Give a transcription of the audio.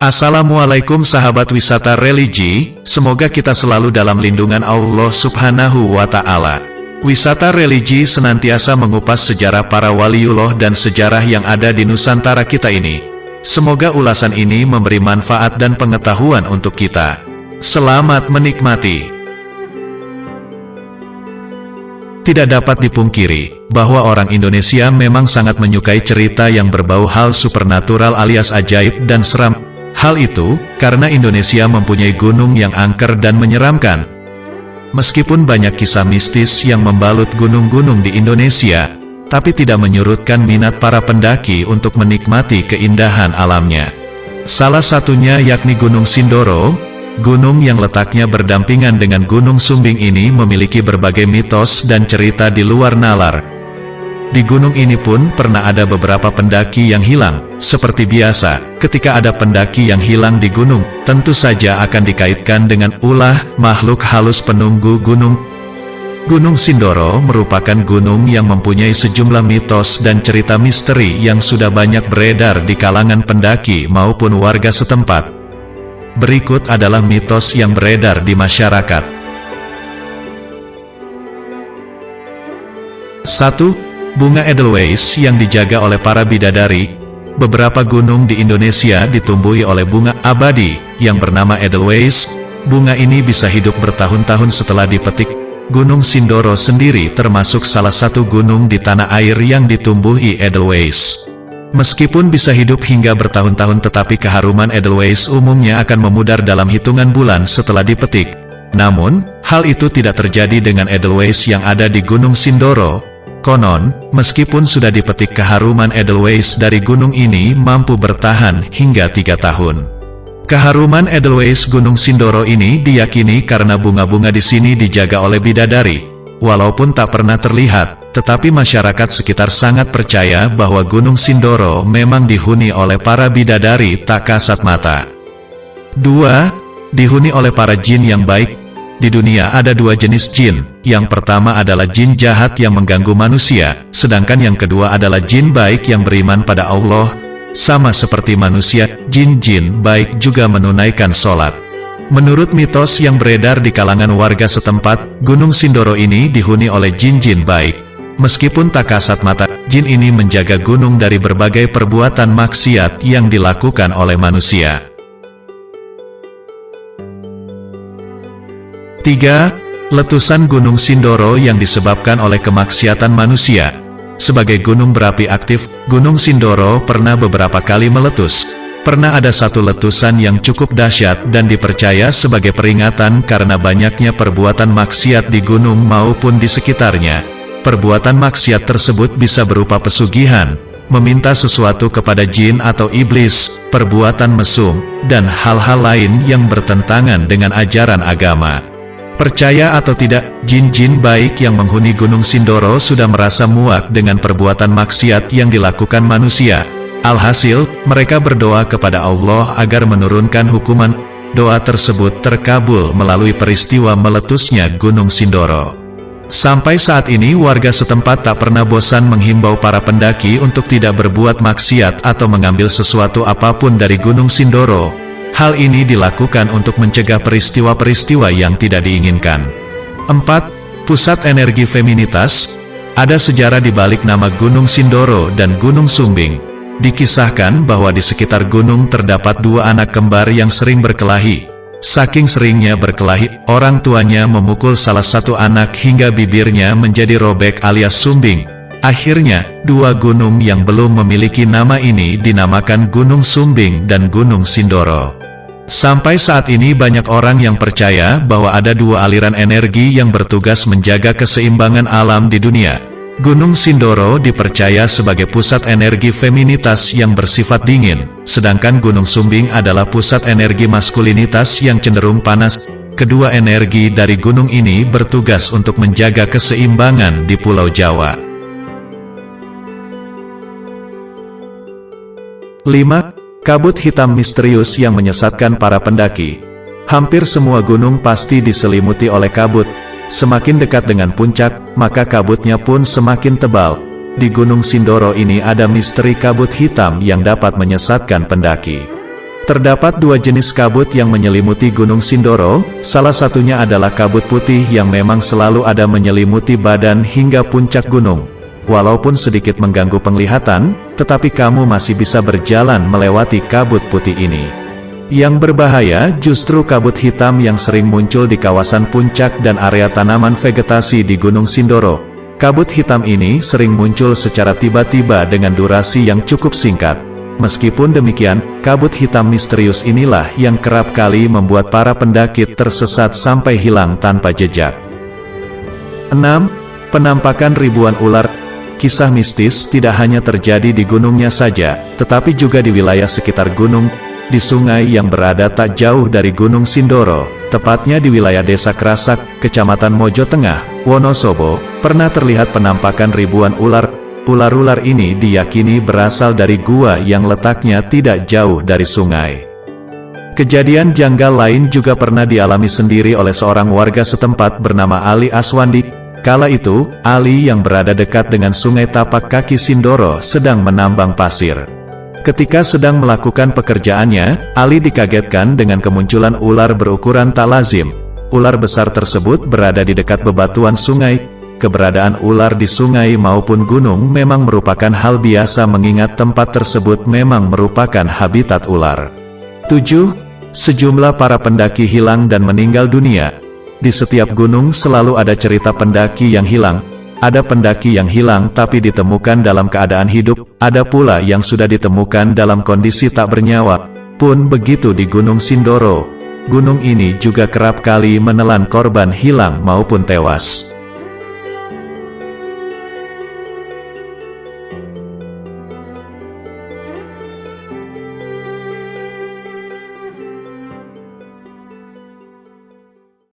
Assalamualaikum sahabat wisata religi, semoga kita selalu dalam lindungan Allah Subhanahu wa Ta'ala. Wisata religi senantiasa mengupas sejarah para waliullah dan sejarah yang ada di Nusantara kita ini. Semoga ulasan ini memberi manfaat dan pengetahuan untuk kita. Selamat menikmati. Tidak dapat dipungkiri, bahwa orang Indonesia memang sangat menyukai cerita yang berbau hal supernatural alias ajaib dan seram. Hal itu, karena Indonesia mempunyai gunung yang angker dan menyeramkan. Meskipun banyak kisah mistis yang membalut gunung-gunung di Indonesia, tapi tidak menyurutkan minat para pendaki untuk menikmati keindahan alamnya. Salah satunya yakni Gunung Sindoro. Gunung yang letaknya berdampingan dengan Gunung Sumbing ini memiliki berbagai mitos dan cerita di luar nalar. Di gunung ini pun pernah ada beberapa pendaki yang hilang. Seperti biasa, ketika ada pendaki yang hilang di gunung, tentu saja akan dikaitkan dengan ulah makhluk halus penunggu gunung. Gunung Sindoro merupakan gunung yang mempunyai sejumlah mitos dan cerita misteri yang sudah banyak beredar di kalangan pendaki maupun warga setempat. Berikut adalah mitos yang beredar di masyarakat. 1. Bunga Edelweiss yang dijaga oleh para bidadari. Beberapa gunung di Indonesia ditumbuhi oleh bunga abadi yang bernama Edelweiss. Bunga ini bisa hidup bertahun-tahun setelah dipetik. Gunung Sindoro sendiri termasuk salah satu gunung di tanah air yang ditumbuhi Edelweiss. Meskipun bisa hidup hingga bertahun-tahun, tetapi keharuman Edelweiss umumnya akan memudar dalam hitungan bulan setelah dipetik. Namun, hal itu tidak terjadi dengan Edelweiss yang ada di Gunung Sindoro. Konon, meskipun sudah dipetik, keharuman Edelweiss dari gunung ini mampu bertahan hingga 3 tahun. Keharuman Edelweiss Gunung Sindoro ini diyakini karena bunga-bunga di sini dijaga oleh bidadari. Walaupun tak pernah terlihat, tetapi masyarakat sekitar sangat percaya bahwa Gunung Sindoro memang dihuni oleh para bidadari tak kasat mata. 2. Dihuni oleh para jin yang baik. Di dunia ada 2 jenis jin. Yang pertama adalah jin jahat yang mengganggu manusia, sedangkan yang kedua adalah jin baik yang beriman pada Allah. Sama seperti manusia, jin-jin baik juga menunaikan sholat. Menurut mitos yang beredar di kalangan warga setempat, Gunung Sindoro ini dihuni oleh jin-jin baik. Meskipun tak kasat mata, jin ini menjaga gunung dari berbagai perbuatan maksiat yang dilakukan oleh manusia. 3. Letusan Gunung Sindoro yang disebabkan oleh kemaksiatan manusia. Sebagai gunung berapi aktif, Gunung Sindoro pernah beberapa kali meletus. Pernah ada satu letusan yang cukup dahsyat dan dipercaya sebagai peringatan karena banyaknya perbuatan maksiat di gunung maupun di sekitarnya. Perbuatan maksiat tersebut bisa berupa pesugihan, meminta sesuatu kepada jin atau iblis, perbuatan mesum, dan hal-hal lain yang bertentangan dengan ajaran agama. Percaya atau tidak, jin-jin baik yang menghuni Gunung Sindoro sudah merasa muak dengan perbuatan maksiat yang dilakukan manusia. Alhasil, mereka berdoa kepada Allah agar menurunkan hukuman. Doa tersebut terkabul melalui peristiwa meletusnya Gunung Sindoro. Sampai saat ini warga setempat tak pernah bosan menghimbau para pendaki untuk tidak berbuat maksiat atau mengambil sesuatu apapun dari Gunung Sindoro. Hal ini dilakukan untuk mencegah peristiwa-peristiwa yang tidak diinginkan. 4. Pusat energi feminitas. Ada sejarah di balik nama Gunung Sindoro dan Gunung Sumbing. Dikisahkan bahwa di sekitar gunung terdapat 2 anak kembar yang sering berkelahi. Saking seringnya berkelahi, orang tuanya memukul salah satu anak hingga bibirnya menjadi robek alias sumbing. Akhirnya, 2 gunung yang belum memiliki nama ini dinamakan Gunung Sumbing dan Gunung Sindoro. Sampai saat ini banyak orang yang percaya bahwa ada 2 aliran energi yang bertugas menjaga keseimbangan alam di dunia. Gunung Sindoro dipercaya sebagai pusat energi feminitas yang bersifat dingin, sedangkan Gunung Sumbing adalah pusat energi maskulinitas yang cenderung panas. Kedua energi dari gunung ini bertugas untuk menjaga keseimbangan di Pulau Jawa. 5. Kabut hitam misterius yang menyesatkan para pendaki. Hampir semua gunung pasti diselimuti oleh kabut. Semakin dekat dengan puncak, maka kabutnya pun semakin tebal. Di Gunung Sindoro ini ada misteri kabut hitam yang dapat menyesatkan pendaki. Terdapat dua jenis kabut yang menyelimuti Gunung Sindoro, salah satunya adalah kabut putih yang memang selalu ada menyelimuti badan hingga puncak gunung. Walaupun sedikit mengganggu penglihatan, tetapi kamu masih bisa berjalan melewati kabut putih ini. Yang berbahaya justru kabut hitam yang sering muncul di kawasan puncak dan area tanaman vegetasi di Gunung Sindoro. Kabut hitam ini sering muncul secara tiba-tiba dengan durasi yang cukup singkat. Meskipun demikian, kabut hitam misterius inilah yang kerap kali membuat para pendaki tersesat sampai hilang tanpa jejak. 6. Penampakan ribuan ular. Kisah mistis tidak hanya terjadi di gunungnya saja, tetapi juga di wilayah sekitar gunung, di sungai yang berada tak jauh dari Gunung Sindoro, tepatnya di wilayah Desa Krasak, Kecamatan Mojo Tengah, Wonosobo, pernah terlihat penampakan ribuan ular. Ular-ular ini diyakini berasal dari gua yang letaknya tidak jauh dari sungai. Kejadian janggal lain juga pernah dialami sendiri oleh seorang warga setempat bernama Ali Aswandi. Kala itu, Ali yang berada dekat dengan sungai tapak kaki Sindoro sedang menambang pasir. Ketika sedang melakukan pekerjaannya, Ali dikagetkan dengan kemunculan ular berukuran tak lazim. Ular besar tersebut berada di dekat bebatuan sungai. Keberadaan ular di sungai maupun gunung memang merupakan hal biasa mengingat tempat tersebut memang merupakan habitat ular. 7. Sejumlah para pendaki hilang dan meninggal dunia. Di setiap gunung selalu ada cerita pendaki yang hilang. Ada pendaki yang hilang tapi ditemukan dalam keadaan hidup, ada pula yang sudah ditemukan dalam kondisi tak bernyawa. Pun begitu di Gunung Sindoro. Gunung ini juga kerap kali menelan korban hilang maupun tewas.